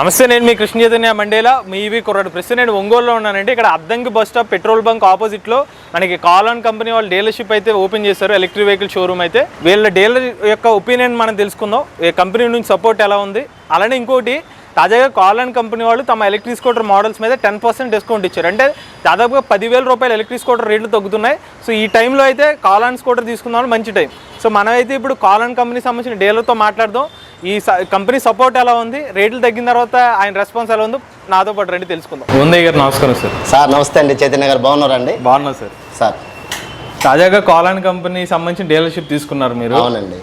నమస్తే, నేను మీ కృష్ణ చైతన్య మండేలా మీ ఈవీ కుర్రాడు. ప్రస్తుతం నేను ఒంగోలులో ఉన్నానంటే ఇక్కడ Addanki bus stop petrol bunk ఆపోజిట్లో మనకి కాలాన్ కంపెనీ వాళ్ళు డీలర్షిప్ అయితే ఓపెన్ చేశారు. ఎలక్ట్రిక్ వెహికల్ షోరూమ్ అయితే వీళ్ళ డీలర్ యొక్క ఒపీనియన్ మనం తెలుసుకుందాం. ఈ కంపెనీ నుంచి సపోర్ట్ ఎలా ఉంది. అలానే ఇంకోటి తాజాగా కాలాన్ కంపెనీ వాళ్ళు తమ ఎలక్ట్రిక్ స్కూటర్ మోడల్స్ మీద 10% డిస్కౌంట్ ఇచ్చారు. అంటే దాదాపుగా 10,000 రూపాయలు ఎలక్ట్రిక్ స్కూటర్ రేట్లు తగ్గుతున్నాయి. సో ఈ టైంలో అయితే కాలాన్ స్కూటర్ తీసుకున్న మంచి టైం. సో మనమైతే ఇప్పుడు కాలాన్ కంపెనీ సంబంధించిన డీలర్తో మాట్లాడదాం. ఈ కంపెనీ సపోర్ట్ ఎలా ఉంది, రేట్లు తగ్గిన తర్వాత ఆయన రెస్పాన్స్ ఎలా ఉందో నాతో పాటు రండి తెలుసుకుందాం. ఉందయ్య గారు నమస్కారం సార్. సార్ నమస్తే అండి, చైతన్య గారు బాగున్నారండి? బాగున్నా సార్. సార్ తాజాగా కాలాన్ కంపెనీ సంబంధించిన డీలర్షిప్ తీసుకున్నారు మీరు. అవునండి.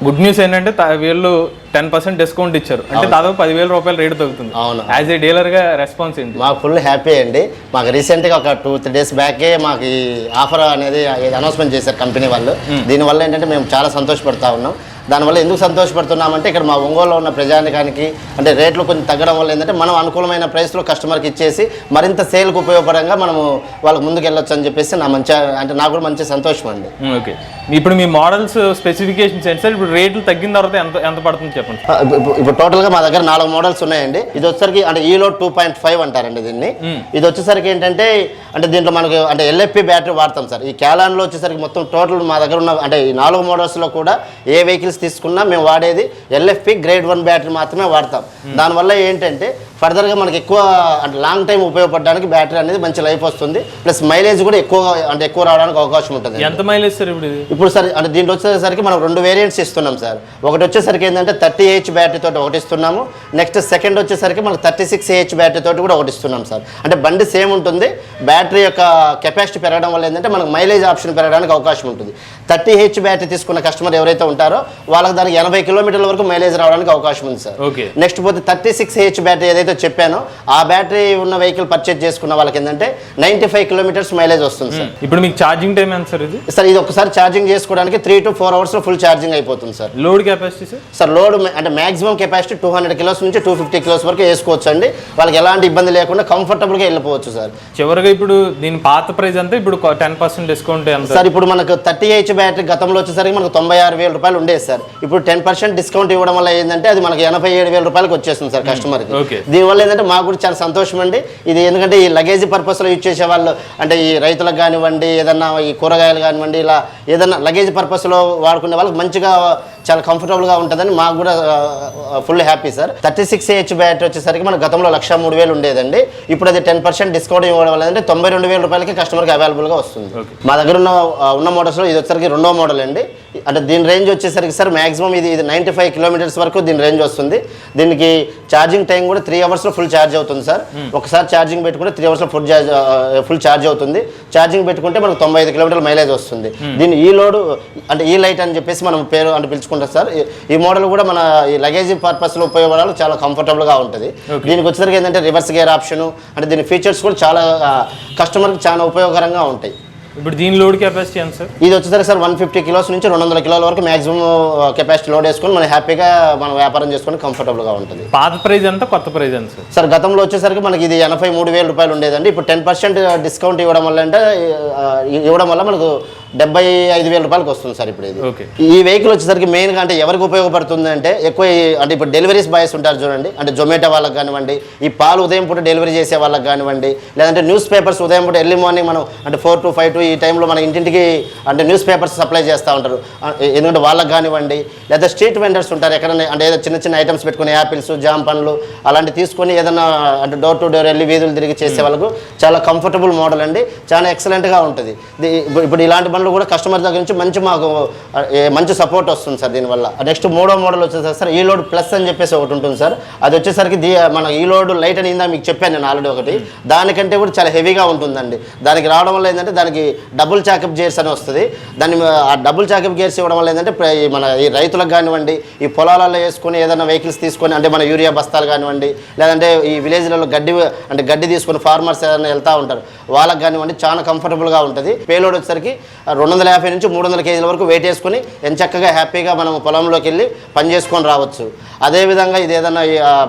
గుడ్ న్యూస్ ఏంటంటే వీళ్ళు 10% డిస్కౌంట్ ఇచ్చారు. అంటే దాదాపు 10,000 రూపాయలు రేటు తగ్గుతుంది. అవును. యాజ్ ఏ డీలర్ గా రెస్పాన్స్ ఏంటి? మాకు ఫుల్ హ్యాపీ అండి. మాకు రీసెంట్గా ఒక 2-3 డేస్ బ్యాకే మాకు ఈ ఆఫర్ అనేది అనౌన్స్మెంట్ చేశారు కంపెనీ వాళ్ళు. దీనివల్ల ఏంటంటే మేము చాలా సంతోషపడతా ఉన్నాం. దానివల్ల ఎందుకు సంతోషపడుతున్నామంటే ఇక్కడ మా ఒంగోలులో ఉన్న ప్రజానికానికి అంటే రేట్లు కొంచెం తగ్గడం వల్ల ఏంటంటే మనం అనుకూలమైన ప్రైస్లో కస్టమర్కి ఇచ్చేసి మరింత సేల్కి ఉపయోగపడంగా మనము వాళ్ళకి ముందుకు వెళ్ళొచ్చు అని చెప్పేసి నాకు కూడా మంచి సంతోషం అండి. ఓకే, ఇప్పుడు మీ మోడల్స్ స్పెసిఫికేషన్స్ ఏంటి సార్? ఇప్పుడు రేట్లు తగ్గిన తర్వాత ఎంత పడుతుంది చెప్పండి. ఇప్పుడు టోటల్గా మా దగ్గర 4 మోడల్స్ ఉన్నాయండి. ఇది వచ్చేసరికి అంటే ఈలోడ్ 2.5 అంటారండి దీన్ని. ఇది వచ్చేసరికి ఏంటంటే అంటే దీంట్లో మనకు అంటే ఎల్ఎఫ్పి బ్యాటరీ వాడతాం సార్. ఈ క్యాలాన్లో వచ్చేసరికి మొత్తం టోటల్ మా దగ్గర ఉన్న అంటే ఈ 4 మోడల్స్లో కూడా ఏ వెహికల్స్ తీసుకున్నా మేము వాడేది ఎల్ఎఫ్పి గ్రేడ్ 1 బ్యాటరీ మాత్రమే వాడతాం. దానివల్ల ఏంటంటే ఫర్దర్గా మనకి ఎక్కువ అంటే లాంగ్ టైం ఉపయోగపడడానికి బ్యాటరీ అనేది మంచి లైఫ్ వస్తుంది. ప్లస్ మైలేజ్ కూడా ఎక్కువ రావడానికి అవకాశం ఉంటుంది. ఎంత మైలేజ్ సార్ ఇప్పుడు సార్ అంటే దీంట్లో వచ్చేసరికి మనం 2 వేరియంట్స్ ఇస్తున్నాం సార్. ఒకటి వచ్చేసరికి ఏంటంటే 30Ah బ్యాటరీ తోటి ఒకటి ఇస్తున్నాము. నెక్స్ట్ సెకండ్ వచ్చేసరికి మనకు 36Ah బ్యాటరీ తోటి కూడా ఒకటి ఇస్తున్నాం సార్. అంటే బండి సేమ్ ఉంటుంది, బ్యాటరీ యొక్క కెపాసిటీ పెరగడం వల్ల ఏంటంటే మనకు మైలేజ్ ఆప్షన్ పెరగడానికి అవకాశం ఉంటుంది. 30Ah బ్యాటరీ తీసుకున్న కస్టమర్ ఎవరైతే ఉంటారో వాళ్ళకి దానికి 80 కిలోమీటర్ల వరకు మైలేజ్ రావడానికి అవకాశం ఉంది సార్. నెక్స్ట్ పోతే 36Ah బ్యాటరీ ఏదైతే చెప్పానో ఆ బ్యాటరీ ఉన్న వెహికల్ పర్చేజ్ చేసుకున్న వాళ్ళకి ఏంటంటే 95 కిలోమీటర్స్ మైలేజ్ వస్తుంది సార్. ఇప్పుడు మీకు ఛార్జింగ్ టైం ఎంత సార్ ఇది? సార్ ఇది ఒకసారి ఛార్జింగ్ చేసుకోవడానికి 3 to 4 అవర్స్ లో ఫుల్ ఛార్జింగ్ అయిపోతుంది sir. Load capacity sir load అంటే మాక్సిమం కెపాసిటీ 200 కిలోస్ నుంచి 250 కిలోస్ వరకు వేసుకోవచ్చు అండి. వాళ్ళకి ఎలాంటి ఇబ్బంది లేకుండా కంఫర్టబుల్ గా వెళ్ళిపోవచ్చు సార్. చివరిగా ఇప్పుడు దీని పాత ప్రైస్ అంతా ఇప్పుడు 10% డిస్కౌంట్ సార్. ఇప్పుడు మనకు 30Ah బ్యాటరీ గతంలో వచ్చేసరికి మనకు 96,000 రూపాయలు ఉండేది సార్. ఇప్పుడు 10% డిస్కౌంట్ ఇవ్వడం వల్ల ఏంటంటే అది మనకి 87,000 రూపాయలకు వచ్చేస్తుంది సార్ కస్టమర్ కి. దీనివల్ల ఏంటంటే మాకు కూడా చాలా సంతోషం అండి. ఇది ఎందుకంటే ఈ లగేజ్ పర్పస్ లో యూజ్ చేసే వాళ్ళు అంటే ఈ రైతులకు కానివ్వండి, ఏదన్నా ఈ కూరగాయలు కానివ్వండి, ఇలా ఏదన్నా లగేజ్ పర్పస్ లో వాడుకునే వాళ్ళకి మంచిగా చాలా కంఫర్టబుల్ గా ఉంటుందని మాకు కూడా full happy sir. 36Ah battery వచ్చేసరికి మన గతంలో 103,000 ఉండేదండి. ఇప్పుడు అది 10% డిస్కౌంట్ ఇవ్వడం వల్ల అంటే 92,000 రూపాయలకి కస్టమర్కి అవైలబుల్ గా వస్తుంది. మా దగ్గర ఉన్న మోడల్స్ లో ఇది వచ్చేసరికి 2వ మోడల్ అండి. అంటే దీని రేంజ్ వచ్చేసరికి సార్ మాక్సిమం ఇది 95 కిలోమీటర్స్ వరకు దీని రేంజ్ వస్తుంది. దీనికి ఛార్జింగ్ టైం కూడా 3 అవర్స్ లో ఫుల్ ఛార్జ్ అవుతుంది సార్. ఒకసారి ఛార్జింగ్ పెట్టుకుంటే 3 అవర్స్ లో ఫుల్ ఛార్జ్ అవుతుంది. ఛార్జింగ్ పెట్టుకుంటే మనకు 95 కిలోమీటర్ల మైలేజ్ వస్తుంది. దీన్ని ఈ లోడ్ అంటే ఈ లైట్ అని చెప్పేసి మనం పేరు అంటే పిలుచుకుంటాం సార్. ఈ మోడల్ కూడా మన ఈ లగేజ్ పర్పస్ లో ఉపయోగపడాలి, చాలా కంఫర్టబుల్ గా ఉంటుంది. దీనికి వచ్చేసరికి ఏంటంటే రివర్స్ గేర్ ఆప్షన్ అంటే దీని ఫీచర్స్ కూడా చాలా కస్టమర్కి చాలా ఉపయోగకరంగా ఉంటాయి. ఇప్పుడు దీని లోడ్ కెపాసిటీ ఎంత సార్? ఇది వచ్చేసరికి సార్ 150 కిలోస్ నుంచి 200 కిలోల వరకు మాక్సిమం కెపాసిటీ లోడ్ వేసుకొని మనం హ్యాపీగా మనం వ్యాపారం చేసుకొని కంఫర్టబుల్ గా ఉంటుంది. పాత ప్రైస్ ఎంత, కొత్త ప్రైస్ ఎంత సార్? సార్ గతంలో వచ్చేసరికి మనకి ఇది 83,000 రూపాయలు ఉండేదండి. ఇప్పుడు 10% డిస్కౌంట్ ఇవ్వడం వల్ల మనకు 75,000 రూపాయలకు వస్తుంది సార్. ఇప్పుడు ఇది ఈ వెహికల్ వచ్చేసరికి మెయిన్గా అంటే ఎవరికి ఉపయోగపడుతుంది అంటే ఎక్కువ అంటే ఇప్పుడు డెలివరీస్ బాయ్స్ ఉంటారు చూడండి, అంటే జొమాటో వాళ్ళకి కానివ్వండి, ఈ పాలు ఉదయం పూట డెలివరీ చేసే వాళ్ళకి కానివ్వండి, లేదంటే న్యూస్ పేపర్స్ ఉదయం పూట ఎర్లీ మార్నింగ్ మనం అంటే 4 to 5 ఈ టైంలో మన ఇంటింటికి అంటే న్యూస్ పేపర్స్ సప్లై చేస్తూ ఉంటారు. ఎందుకంటే వాళ్ళకి కానివ్వండి, లేదా స్ట్రీట్ వెండర్స్ ఉంటారు ఎక్కడైనా అంటే ఏదో చిన్న చిన్న ఐటమ్స్ పెట్టుకుని యాపిల్స్, జామ్ పండ్లు అలాంటివి తీసుకొని ఏదైనా అంటే డోర్ టు డోర్ వెళ్ళి వీధులు తిరిగి చేసే వాళ్ళకు చాలా కంఫర్టబుల్ మోడల్ అండి. చాలా ఎక్సలెంట్గా ఉంటుంది. ఇప్పుడు ఇలాంటి బండ్లు కూడా కస్టమర్ దగ్గర నుంచి మాకు మంచి సపోర్ట్ వస్తుంది సార్ దీనివల్ల. నెక్స్ట్ 3వ మోడల్ వచ్చేసరికి సార్ ఈలోడ్ ప్లస్ అని చెప్పేసి ఒకటి ఉంటుంది సార్. అది వచ్చేసరికి మన ఈలోడ్ లైట్ అని ఇందా మీకు చెప్పాను నేను ఆల్రెడీ ఒకటి, దానికంటే కూడా చాలా హెవీగా ఉంటుందండి. దానికి రావడం వల్ల ఏంటంటే దానికి డబుల్ చాకప్ గేర్స్ అని వస్తుంది. దాన్ని ఆ డబుల్ చాకప్ గేర్స్ ఇవ్వడం వల్ల ఏంటంటే మన ఈ రైతులకు కానివ్వండి, ఈ పొలాలలో వేసుకొని ఏదైనా వెహికల్స్ తీసుకొని అంటే మన యూరియా బస్తాలు కానివ్వండి, లేదంటే ఈ విలేజ్లలో గడ్డి తీసుకొని ఫార్మర్స్ ఏదైనా వెళ్తూ ఉంటారు వాళ్ళకి కానివ్వండి, చాలా కంఫర్టబుల్గా ఉంటుంది. పేలోడ్ వచ్చేసరికి 250 నుంచి 300 కేజీల వరకు వెయిట్ వేసుకొని ఎంచక్కగా హ్యాపీగా మనం పొలంలోకి వెళ్ళి పని చేసుకొని రావచ్చు. అదేవిధంగా ఇది ఏదైనా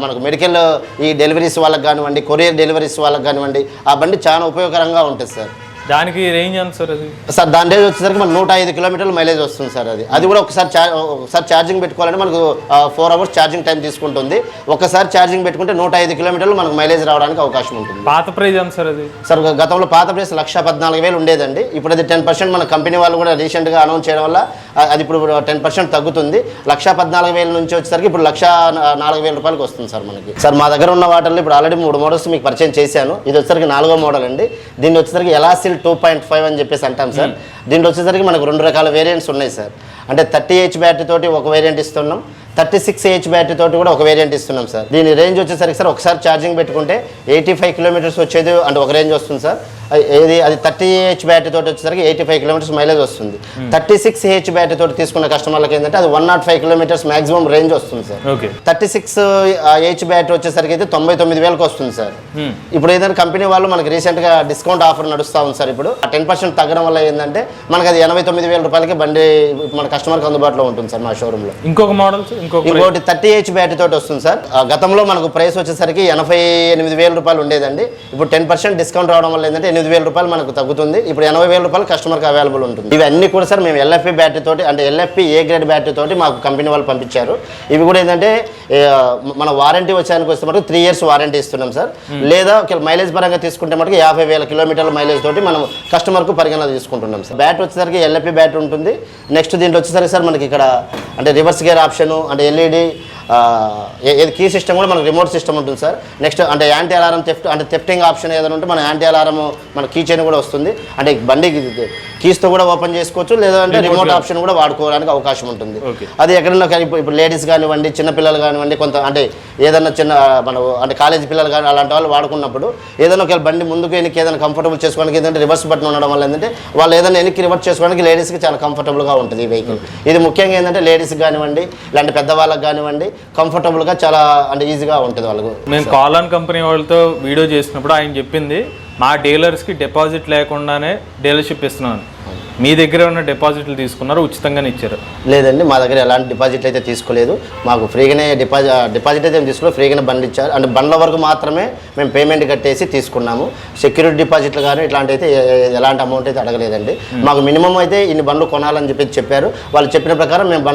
మనకు మెడికల్ ఈ డెలివరీస్ వాళ్ళకి కానివ్వండి, కొరియర్ డెలివరీస్ వాళ్ళకి కానివ్వండి, ఆ బండి చాలా ఉపయోగకరంగా ఉంటుంది సార్. దానికి రేంజ్ ఎంత సార్ అది? సార్ దాని రేంజ్ వచ్చేసరికి మనకు 105 కిలోమీటర్ల మైలేజ్ వస్తుంది సార్. అది కూడా ఒకసారి ఛార్జింగ్ పెట్టుకోవాలంటే మనకు 4 అవర్స్ ఛార్జింగ్ టైం తీసుకుంటుంది. ఒకసారి ఛార్జింగ్ పెట్టుకుంటే 105 కిలోమీటర్లు మనకు మైలేజ్ రావడానికి అవకాశం ఉంటుంది. పాత ప్రైస్ ఎంత సార్ అది? సార్ గతంలో పాత ప్రైస్ 1,14,000 ఉండేదండి. ఇప్పుడు అది 10% మన కంపెనీ వాళ్ళు కూడా రీసెంట్గా అనౌన్స్ చేయడం వల్ల అది ఇప్పుడు 10% తగ్గుతుంది. 1,14,000 నుంచి వచ్చేసరికి ఇప్పుడు 1,04,000 రూపాయలకి వస్తుంది సార్ మనకి. సార్ మా దగ్గర ఉన్న వాటిల్లో ఇప్పుడు ఆల్రెడీ 3 మోడల్స్ మీకు పరిచయం చేశాను. ఇది వచ్చేసరికి 4వ మోడల్ అండి. దీన్ని వచ్చేసరికి ఎలాసిల్ 2.5 అని చెప్పేసి అంటాం సార్. దీంట్లో వచ్చేసరికి మనకు 2 రకాల వేరియంట్స్ ఉన్నాయి సార్. అంటే 30H బ్యాటరీ తోటి ఒక వేరియంట్ ఇస్తున్నాం, 36H బ్యాటరీ తోటి కూడా ఒక వేరియంట్ ఇస్తున్నాం సార్. దీని రేంజ్ వచ్చేసరికి సార్ ఒకసారి ఛార్జింగ్ పెట్టుకుంటే 85 కిలోమీటర్స్ వచ్చేది అంటే ఒక రేంజ్ వస్తుంది సార్. అది 30H బ్యాటరీ తోటి వచ్చేసరికి 85 కిలోమీటర్స్ మైలేజ్ వస్తుంది. 36H బ్యాటరీ తోటి తీసుకున్న కస్టమర్లకి ఏంటంటే అది 105 కిలోమీటర్స్ మాక్సిమం రేంజ్ వస్తుంది సార్. 36H బ్యాటరీ వచ్చేసరికి అయితే 99,000కి వస్తుంది సార్. ఇప్పుడు ఏదైనా కంపెనీ వాళ్ళు మనకి రీసెంట్గా డిస్కౌంట్ ఆఫర్ నడుస్తూ ఉంది సార్. ఇప్పుడు 10% తగ్గడం వల్ల ఏంటంటే మనకి అది 89,000 రూపాయలకి బండి మన కస్టమర్కి అందుబాటులో ఉంటుంది సార్ మా షోరూంలో. ఇంకొక మోడల్ ఇంకోటి 30H బ్యాటరీ తోటి వస్తుంది సార్. గతంలో మనకు ప్రైస్ వచ్చేసరికి 88,000 రూపాయలు ఉండేదండి. ఇప్పుడు 10% డిస్కౌంట్ రావడం వల్ల ఏంటంటే 8,000 రూపాయలు మనకు తగ్గుతుంది. ఇప్పుడు 80,000 రూపాయలు కస్టమర్కి అవైలబుల్ ఉంటుంది. ఇవన్నీ కూడా సార్ మేము LFP బ్యాటరీ తోటి అంటే LFP A గ్రేడ్ బ్యాటరీ తోటి మాకు కంపెనీ వాళ్ళు పంపించారు. ఇవి కూడా ఏంటంటే మన వారంటీ వచ్చేదానికి వస్తే మటుకు 3 years వారంటీ ఇస్తున్నాం సార్. లేదా మైలేజ్ పరంగా తీసుకుంటే మటుకు 50,000 కిలోమీటర్ల మైలేజ్ తోటి మనం కస్టమర్కు పరిగణన తీసుకుంటున్నాం సార్. బ్యాటరీ వచ్చేసరికి LFP బ్యాటరీ ఉంటుంది. నెక్స్ట్ దీంట్లో వచ్చేసరికి సార్ మనకి ఇక్కడ అంటే రివర్స్ గేర్ ఆప్షను అంటే LED ఏది కీ సిస్టమ్ కూడా మనకు రిమోట్ సిస్టమ్ ఉంటుంది సార్. నెక్స్ట్ అంటే యాంటీ అలారం అంటే థెఫ్టింగ్ ఆప్షన్ ఏదైనా ఉంటే మన యాంటీ అలారం మన కీ చైన్ కూడా వస్తుంది. అంటే బండి కీస్తో కూడా ఓపెన్ చేసుకోవచ్చు, లేదంటే రిమోట్ ఆప్షన్ కూడా వాడుకోవడానికి అవకాశం ఉంటుంది. అది ఎక్కడన్నా ఇప్పుడు లేడీస్ కానివ్వండి, చిన్నపిల్లలు కానివ్వండి, కొంత అంటే ఏదన్నా చిన్న మన అంటే కాలేజీ పిల్లలు కానీ అలాంటి వాళ్ళు వాడుకున్నప్పుడు ఏదైనా ఒక బండి ముందుకు వెనక్కి ఏదైనా కంఫర్టబుల్ చేసుకోవడానికి ఏంటంటే రివర్స్ బటన్ ఉండడం వల్ల ఏంటంటే వాళ్ళు ఏదైనా వెనక్కి రివర్స్ చేసుకోవడానికి లేడీస్కి చాలా కంఫర్టబుల్గా ఉంటుంది ఈ వెహికల్. ఇది ముఖ్యంగా ఏంటంటే లేడీస్కి కానివ్వండి, ఇలాంటి పెద్దవాళ్ళకి కానివ్వండి కంఫర్టబుల్గా చాలా అంటే ఈజీగా ఉంటుంది వాళ్ళకు. మేము కాలాన్ కంపెనీ వాళ్ళతో వీడియో చేసినప్పుడు ఆయన చెప్పింది మా డీలర్స్కి డిపాజిట్ లేకుండానే డీలర్షిప్ ఇస్తున్నాను. మీ దగ్గర ఉన్న డిపాజిట్లు తీసుకున్నారు, ఉచితంగానే ఇచ్చారు? లేదండి, మా దగ్గర ఎలాంటి డిపాజిట్లు అయితే తీసుకోలేదు. మాకు ఫ్రీగానే డిపాజిట్ అయితే తీసుకోలేదు, ఫ్రీగానే బండి ఇచ్చారు. అంటే బండ్ల వరకు మాత్రమే మేము పేమెంట్ కట్టేసి తీసుకున్నాము. సెక్యూరిటీ డిపాజిట్లు కానీ ఇట్లాంటి అయితే ఎలాంటి అమౌంట్ అయితే అడగలేదండి. మాకు మినిమం అయితే ఇన్ని బండ్లు కొనాలని చెప్పారు. వాళ్ళు చెప్పిన ప్రకారం మేము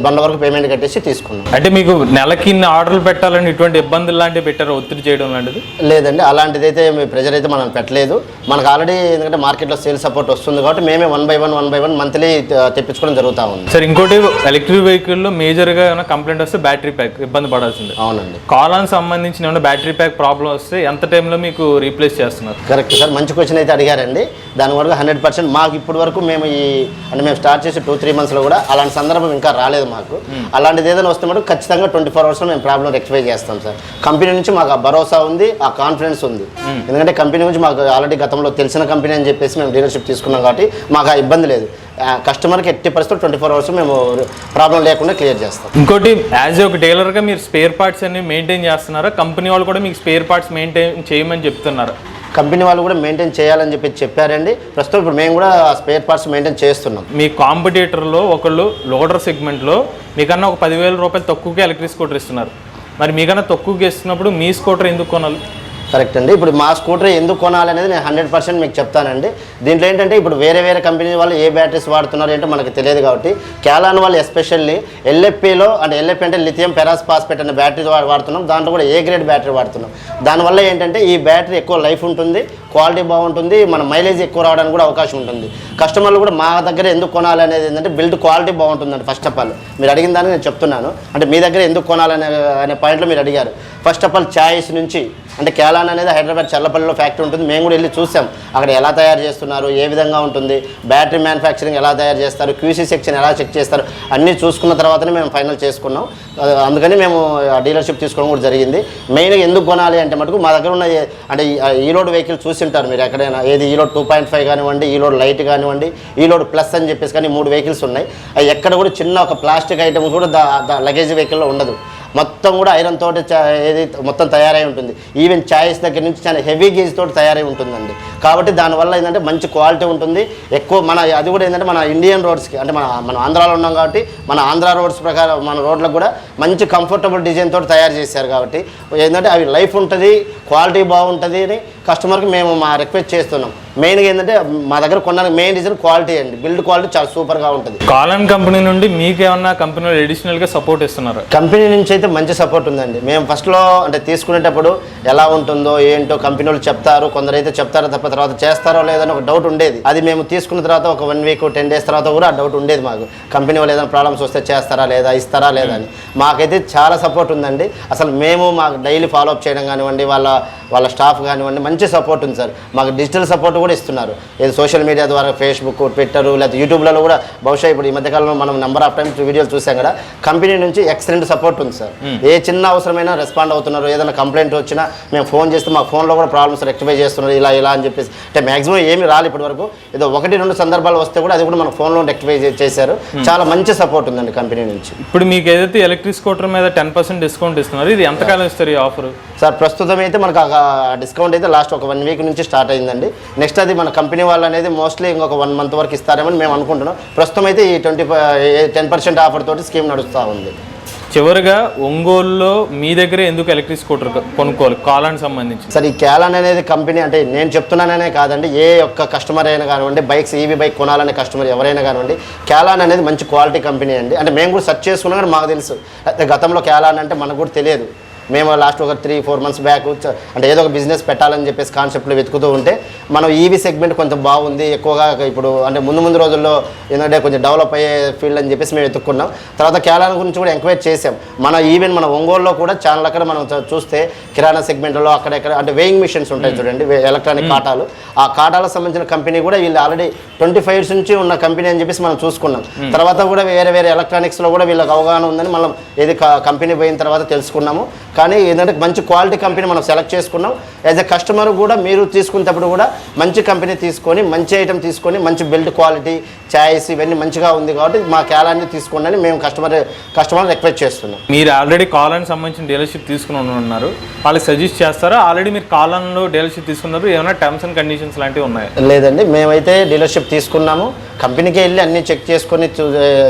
బండ్ల వరకు పేమెంట్ కట్టేసి తీసుకున్నాం. అంటే మీకు నెలకి ఇన్ని ఆర్డర్లు పెట్టాలని ఇటువంటి ఇబ్బందులు లాంటివి పెట్టారు, ఒత్తిడి చేయడం లాంటిది? లేదండి, అలాంటిది అయితే ప్రెజర్ అయితే మనం పెట్టలేదు. మనకు ఆల్రెడీ ఎందుకంటే మార్కెట్లో సేల్ సపోర్ట్ వస్తుంది కాబట్టి మేమే 1 by 1 మంత్లీ తెప్పించుకోవడం జరుగుతూ ఉంది. సార్ ఇంకోటి ఎలక్ట్రిక్ వెహికల్లో మేజర్గా ఏమైనా కంప్లైంట్ వస్తే బ్యాటరీ ప్యాక్ ఇబ్బంది పడాల్సిందే. అవునండి, కాలాన్ సంబంధించిన ఏమైనా బ్యాటరీ ప్యాక్ ప్రాబ్లం వస్తే ఎంత టైంలో మీకు రీప్లేస్ చేస్తున్నారు? కరెక్ట్ సార్, మంచి క్వశ్చన్ అయితే అడిగారండి. దాని వరకు 100% మాకు ఇప్పటి వరకు మేము మేము స్టార్ట్ చేసి 2-3 monthsలో కూడా అలాంటి సందర్భం ఇంకా రాలేదు మాకు. అలాంటిది ఏదైనా వస్తే మటుకు ఖచ్చితంగా 24 hours మేము ప్రాబ్లం రెక్టిఫై చేస్తాం సార్. కంపెనీ నుంచి మాకు ఆ భరోసా ఉంది, ఆ కాన్ఫిడెన్స్ ఉంది. ఎందుకంటే కంపెనీ నుంచి మాకు ఆల్రెడీ గతంలో తెలిసిన కంపెనీ అని చెప్పేసి మేము డీలర్షిప్ తీసుకున్నాం కాబట్టి మాకు ఆ ఇబ్బంది లేదు. కస్టమర్కి ఎట్టి పరిస్థితులు 24 hours మేము ప్రాబ్లం లేకుండా క్లియర్ చేస్తాం. ఇంకోటి యాజ్ ఒక డీలర్గా మీరు స్పేర్ పార్ట్స్ అన్ని మెయింటైన్ చేస్తున్నారా? కంపెనీ వాళ్ళు కూడా మీకు స్పేర్ పార్ట్స్ మెయింటైన్ చేయమని చెప్తున్నారు? కంపెనీ వాళ్ళు కూడా మెయింటైన్ చేయాలని చెప్పారండి. ప్రస్తుతం ఇప్పుడు మేము కూడా స్పేర్ పార్ట్స్ మెయింటైన్ చేస్తున్నాం. మీ కాంపిటీటర్లో ఒకళ్ళు లోడర్ సెగ్మెంట్లో మీకన్నా ఒక 10,000 రూపాయలు తక్కువకే ఎలక్ట్రిక్ స్కూటర్ ఇస్తున్నారు. మరి మీకన్నా తక్కువగా ఇస్తున్నప్పుడు మీ స్కూటర్ ఎందుకు కొనాలి? కరెక్ట్ అండి, ఇప్పుడు మా స్కూటర్ ఎందుకు కొనాలి అనేది నేను 100% మీకు చెప్తానండి. దీంట్లో ఏంటంటే ఇప్పుడు వేరే కంపెనీ వాళ్ళు ఏ బ్యాటరీస్ వాడుతున్నారు ఏంటో మనకు తెలియదు కాబట్టి క్యాలాన్ వాళ్ళు ఎస్పెషల్లీ LFPలో అంటే LFP అంటే లిథియం పెరాస్ ఫాస్ఫేట్ అనే బ్యాటరీ వాడుతున్నాం. దాంట్లో కూడా A గ్రేడ్ బ్యాటరీ వాడుతున్నాం. దానివల్ల ఏంటంటే ఈ బ్యాటరీ ఎక్కువ లైఫ్ ఉంటుంది, క్వాలిటీ బాగుంటుంది, మన మైలేజ్ ఎక్కువ రావడానికి కూడా అవకాశం ఉంటుంది. కస్టమర్లు కూడా మా దగ్గర ఎందుకు కొనాలి అనేది ఏంటంటే బిల్డ్ క్వాలిటీ బాగుంటుందండి. ఫస్ట్ ఆఫ్ ఆల్ మీరు అడిగిన దాన్ని నేను చెప్తున్నాను. అంటే మీ దగ్గర ఎందుకు కొనాలనే పాయింట్లో మీరు అడిగారు. ఫస్ట్ ఆఫ్ ఆల్ ఛాయిస్ నుంచి అంటే క్యాలాన్ అనేది హైదరాబాద్ చల్లపల్లిలో ఫ్యాక్టరీ ఉంటుంది. మేము కూడా వెళ్ళి చూసాం అక్కడ ఎలా తయారు చేస్తున్నారు, ఏ విధంగా ఉంటుంది, బ్యాటరీ మ్యానుఫ్యాక్చరింగ్ ఎలా తయారు చేస్తారు, QC సెక్షన్ ఎలా చెక్ చేస్తారు, అన్నీ చూసుకున్న తర్వాతనే మేము ఫైనల్ చేసుకున్నాం. అందుకని మేము డీలర్షిప్ తీసుకోవడం కూడా జరిగింది. మెయిన్గా ఎందుకు కొనాలి అంటే మటుకు మా దగ్గర ఉన్న అంటే ఈలోడ్ వెహికల్ చూసి ఉంటారు మీరు ఎక్కడైనా. ఏది ఈలోడ్ 2.5 కానివ్వండి, ఈలోడ్ లైట్ కానివ్వండి, ఈలోడ్ ప్లస్ అని చెప్పేసి కానీ 3 వెహికల్స్ ఉన్నాయి. అవి ఎక్కడ కూడా చిన్న ఒక ప్లాస్టిక్ ఐటమ్ కూడా లగేజ్ వెహికల్లో ఉండదు. మొత్తం మొత్తం కూడా ఐరన్ తోటి ఏది మొత్తం తయారై ఉంటుంది. ఈవెన్ ఛాయిస్ దగ్గర నుంచి చాలా హెవీ గేజ్ తోటి తయారై ఉంటుందండి. కాబట్టి దానివల్ల ఏంటంటే మంచి క్వాలిటీ ఉంటుంది. ఎక్కువ అది కూడా ఏంటంటే మన ఇండియన్ రోడ్స్కి అంటే మన ఆంధ్రాలో ఉన్నాం కాబట్టి మన ఆంధ్ర రోడ్స్ ప్రకారం మన రోడ్లకు కూడా మంచి కంఫర్టబుల్ డిజైన్ తోటి తయారు చేశారు. కాబట్టి ఏంటంటే అవి లైఫ్ ఉంటుంది, క్వాలిటీ బాగుంటుంది అని కస్టమర్కి మేము రిక్వెస్ట్ చేస్తున్నాం. మెయిన్గా ఏంటంటే మా దగ్గర కొనడానికి మెయిన్ రీజన్ క్వాలిటీ అండి. బిల్డ్ క్వాలిటీ చాలా సూపర్గా ఉంటుంది. కాలన్ కంపెనీ నుండి మీకు ఏమన్నా కంపెనీలో అడిషనల్గా సపోర్ట్ ఇస్తున్నారు? కంపెనీ నుంచి అయితే మంచి సపోర్ట్ ఉందండి. మేము ఫస్ట్లో అంటే తీసుకునేటప్పుడు ఎలా ఉంటుందో ఏంటో కంపెనీ వాళ్ళు చెప్తారు, కొందరైతే చెప్తారో తప్ప తర్వాత చేస్తారో లేదని ఒక డౌట్ ఉండేది. అది మేము తీసుకున్న తర్వాత ఒక 1 వీక్ 10 డేస్ తర్వాత కూడా ఆ డౌట్ ఉండేది మాకు. కంపెనీ వాళ్ళు ఏదైనా ప్రాబ్లమ్స్ వస్తే చేస్తారా లేదా, ఇస్తారా లేదా అని. మాకైతే చాలా సపోర్ట్ ఉందండి. అసలు మేము మాకు డైలీ ఫాలోఅప్ చేయడం కానివ్వండి, వాళ్ళ స్టాఫ్ కానివ్వండి, మంచి సపోర్ట్ ఉంది సార్. మాకు డిజిటల్ సపోర్ట్ కూడా ఇస్తున్నారు. ఏది సోషల్ మీడియా ద్వారా ఫేస్బుక్, ట్విట్టర్ లేదా యూట్యూబ్లలో కూడా బహుశా ఇప్పుడు ఈ మధ్యకాలంలో మనం నెంబర్ ఆఫ్ టైమ్స్ వీడియోలు చూసాం కదా, కంపెనీ నుంచి ఎక్సలెంట్ సపోర్ట్ ఉంది సార్. ఏ చిన్న అవసరమైనా రెస్పాండ్ అవుతున్నారు. ఏదైనా కంప్లైంట్ వచ్చినా మేము ఫోన్ చేస్తే మా ఫోన్లో కూడా ప్రాబ్లమ్స్ రెక్టిఫై చేస్తున్నారు, ఇలా అని చెప్పేసి. అంటే మ్యాక్సిమం ఏమి రాలి ఇప్పటి వరకు, ఏదో 1-2 సందర్భాలు వస్తే కూడా అది కూడా మన ఫోన్లో రెక్టిఫై చేశారు. చాలా మంచి సపోర్ట్ ఉందండి కంపెనీ నుంచి. ఇప్పుడు మీకు ఏదైతే ఎలక్ట్రిక్ స్కూటర్ మీద 10% డిస్కౌంట్ ఇస్తున్నారు, ఇది ఎంతకాలం ఇస్తారు ఈ ఆఫర్? సార్ ప్రస్తుతం అయితే మనకు డిస్కౌంట్ అయితే లాస్ట్ ఒక 1 వీక్ నుంచి స్టార్ట్ అయిందండి. నెక్స్ట్ అది మన కంపెనీ వాళ్ళు అనేది మోస్ట్లీ ఇంకొక 1 మంత్ వరకు ఇస్తారేమని మేము అనుకుంటున్నాం. ప్రస్తుతం అయితే ఈ 10% ఆఫర్ తోటి స్కీమ్ నడుస్తూ ఉంది. చివరిగా ఒంగోలులో మీ దగ్గర ఎందుకు ఎలక్ట్రిక్ స్కూటర్ కొనుక్కోవాలి కాలాన్ సంబంధించి? సార్ ఈ కాలాన్ అనేది కంపెనీ అంటే నేను చెప్తున్నాననే కాదండి, ఏ ఒక్క కస్టమర్ అయినా కానివ్వండి, బైక్స్ ఈవీ బైక్ కొనాలనే కస్టమర్ ఎవరైనా కానివ్వండి, కాలాన్ అనేది మంచి క్వాలిటీ కంపెనీ అండి. అంటే మేము కూడా సెర్చ్ చేసుకున్నా కానీ మాకు తెలుసు. గతంలో కాలాన్ అంటే మనకు కూడా తెలియదు. మేము లాస్ట్ ఒక 3-4 మంత్స్ బ్యాక్ అంటే ఏదో ఒక బిజినెస్ పెట్టాలని చెప్పేసి కాన్సెప్ట్లో వెతుకుతూ ఉంటే మనం ఈవీ సెగ్మెంట్ కొంచెం బాగుంది, ఎక్కువగా ఇప్పుడు అంటే ముందు రోజుల్లో ఏంటంటే కొంచెం డెవలప్ అయ్యే ఫీల్డ్ అని చెప్పేసి మేము వెతుక్కున్నాం. తర్వాత క్యాలాన్ గురించి కూడా ఎంక్వైరీ చేసాం. ఈవెన్ మన ఒంగోలులో కూడా చాలా అక్కడ మనం చూస్తే కిరాణా సెగ్మెంట్లో అక్కడెక్కడ అంటే వేయింగ్ మిషన్స్ ఉంటాయి చూడండి, ఎలక్ట్రానిక్ కాటాలు. ఆ కాటాలకు సంబంధించిన కంపెనీ కూడా వీళ్ళు ఆల్రెడీ 25 years నుంచి ఉన్న కంపెనీ అని చెప్పేసి మనం చూసుకున్నాం. తర్వాత కూడా వేరే ఎలక్ట్రానిక్స్లో కూడా వీళ్ళకి అవగాహన ఉందని మనం ఏది కంపెనీ పోయిన తర్వాత తెలుసుకున్నాము. కానీ ఏంటంటే మంచి క్వాలిటీ కంపెనీ మనం సెలెక్ట్ చేసుకున్నాం. యాజ్ ఎ కస్టమర్ కూడా మీరు తీసుకునేటప్పుడు కూడా మంచి కంపెనీ తీసుకొని, మంచి ఐటమ్ తీసుకొని, మంచి బిల్డ్ క్వాలిటీ, ఛాయిస్ ఇవన్నీ మంచిగా ఉంది కాబట్టి మా క్యాలాన్ని తీసుకోండి అని మేము కస్టమర్ రిక్వెస్ట్ చేస్తున్నాం. మీరు ఆల్రెడీ కాలాన్ సంబంధించిన డీలర్షిప్ తీసుకుని ఉన్నారు, వాళ్ళకి సజెస్ట్ చేస్తారా? ఆల్రెడీ మీరు కాలాన్లో డీలర్షిప్ తీసుకున్నారు, ఏమైనా టర్మ్స్ అండ్ కండిషన్స్ లాంటివి ఉన్నాయా? లేదండి, మేమైతే డీలర్షిప్ తీసుకున్నాము. కంపెనీకి వెళ్ళి అన్నీ చెక్ చేసుకొని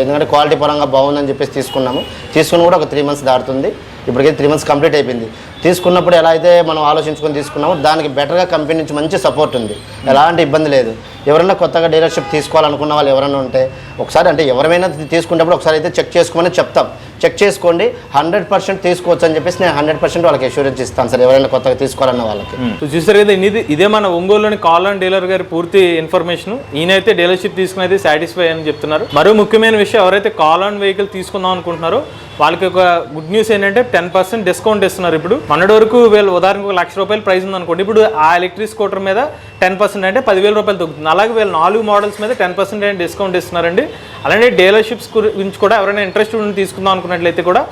ఎందుకంటే క్వాలిటీ పరంగా బాగుందని చెప్పేసి తీసుకుని కూడా ఒక 3 months దాటుతుంది. ఇప్పటికైతే 3 months కంప్లీట్ అయిపోయింది. తీసుకున్నప్పుడు ఎలా అయితే మనం ఆలోచించుకొని తీసుకున్నామో దానికి బెటర్గా కంపెనీ నుంచి మంచి సపోర్ట్ ఉంది, ఎలాంటి ఇబ్బంది లేదు. ఎవరైనా కొత్తగా డీలర్షిప్ తీసుకోవాలనుకున్న వాళ్ళు ఎవరైనా ఉంటే ఒకసారి అంటే ఎవరైనా తీసుకునేటప్పుడు ఒకసారి అయితే చెక్ చేసుకోమని చెప్తాం. చెక్ చేసుకోండి, 100% తీసుకోవచ్చు అని చెప్పేసి నేను 100% వాళ్ళకి అష్యూరెన్స్ ఇస్తాను సార్, ఎవరైనా కొత్తగా తీసుకోవాలన్న వాళ్ళకి. చూసారు కదా, ఇదే మన ఒంగోలులోని కాలాన్ డీలర్ గారి పూర్తి ఇన్ఫర్మేషన్. ఈయనైతే డీలర్షిప్ తీసుకుని అయితే సాటిస్ఫై అని చెప్తున్నారు. మరో ముఖ్యమైన విషయం, ఎవరైతే కాలాన్ వెహికల్ తీసుకుందాం అనుకుంటున్నారో వాళ్ళకి ఒక గుడ్ న్యూస్ ఏంటంటే 10% డిస్కౌంట్ ఇస్తున్నారు. ఇప్పుడు మొన్నటి వరకు వీళ్ళు ఉదాహరణకు ₹1,00,000 ప్రైస్ ఉందనుకోండి, ఇప్పుడు ఆ ఎలక్ట్రిక్ స్కూటర్ మీద 10% అంటే ₹10,000 తగ్గుతుంది. అలాగే వీళ్ళు 4 మోడల్స్ మీద 10% డిస్కౌంట్ ఇస్తున్నారండి. అలానే డీలర్షిప్స్ గురించి కూడా ఎవరైనా ఇంట్రెస్ట్ ఉండి తీసుకుందాం అనుకున్నట్లయితే కూడా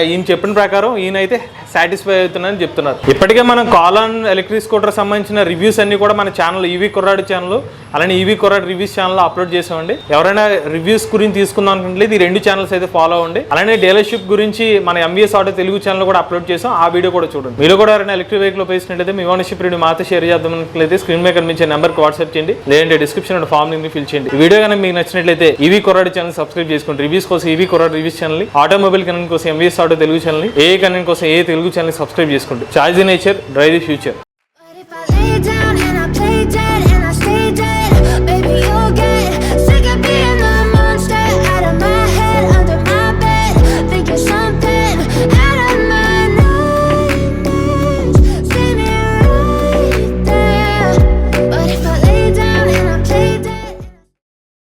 ఈయన చెప్పిన ప్రకారం ఈయనైతే సాటిస్ఫై అవుతున్నారని చెప్తున్నారు. ఇప్పటికే మనం కాలాన్ ఎలక్ట్రిక్ స్కూటర్ సంబంధించిన రివ్యూస్ అన్ని కూడా మన ఛానల్ ఈవీ కుర్రాడు ఛానల్, అలానే ఈవీ కుర్రాడు రివ్యూస్ ఛానల్లో అప్లోడ్ చేసామండి. ఎవరైనా రివ్యూస్ గురించి తీసుకుందాం అనుకుంటే ఈ 2 ఛానల్స్ అయితే ఫాలో అవ్వండి. అలానే డీలర్షిప్ గురించి మన ఎంవీఎస్ ఆటో తెలుగు ఛానల్ కూడా అప్లోడ్ చేసాం, ఆ వీడియో కూడా చూడండి. మీరు కూడా ఎవరైనా ఎలక్ట్రిక్ వెహికల్ ఉపయోగించినట్లయితే మీ ఓనర్షిప్ రివ్యూ మాతో షేర్ చేద్దామన్నట్లయితే స్క్రీన్ మీద కనిపించే నెంబర్కి వాట్సాప్ చేయండి, లేదంటే డిస్క్రిప్షన్ ఫామ్ ని ఫిల్ చేయండి. ఈ వీడియో కనుక మీకు నచ్చినట్లయితే ఈవీ కుర్రాడు ఛానల్ సబ్స్క్రైబ్ చేసుకోండి. రివ్యూస్ కోసం ఈవీ కుర్రాడు రివ్యూస్ ఛానల్, ఆటోమొబైల్ కనెక్ట్ కోసం ఎంవీఎస్ ఆటో తెలుగు ఛానల్, ఏ కనెక్ట్ కోసం ఏ తెలుగు ఛానల్ సబ్స్క్రైబ్ చేసుకోండి. Charge the nature, drive the future.